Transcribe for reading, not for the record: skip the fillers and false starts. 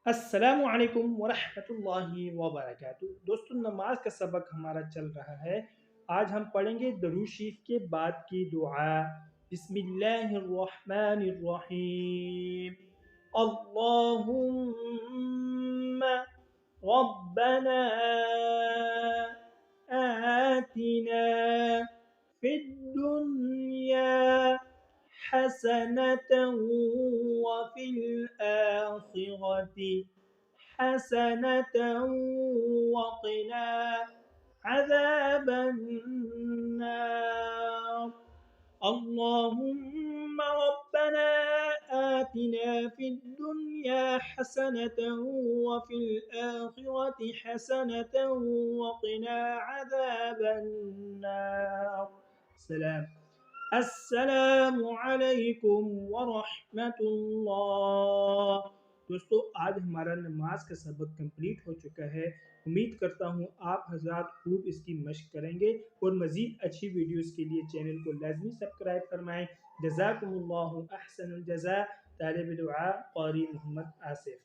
अस्सलामु अलैकुम वरहमतुल्लाहि वबरकातुहू। दोस्तों, नमाज का सबक हमारा चल रहा है। आज हम पढ़ेंगे दरूद शरीफ के बाद की दुआ। बिस्मिल्लाहिर्रहमानिर्रहीम। अल्लाहुम्मा रब्बना आतिना फिद दुनिया हसनतन वफिल आखिरति हसनतन वक़िना अज़ाबन्नार। अल्लाहुम्मा रब्बना आतिना फिद दुनिया हसनतन वफिल आखिरति हसनतन वक़िना अज़ाबन्नार। सलाम। अस्सलामु अलैकुम वरहमतुल्लाह। दोस्तों, आज हमारा नमाज का सबक कंप्लीट हो चुका है। उम्मीद करता हूँ आप हज़रात खूब इसकी मश्क करेंगे और मज़ीद अच्छी वीडियोस के लिए चैनल को लाज़मी सब्सक्राइब फरमाएँ। जज़ाकुमुल्लाहु अहसनुल जज़ा। तालिब दुआ क़ारी मोहम्मद आसिफ।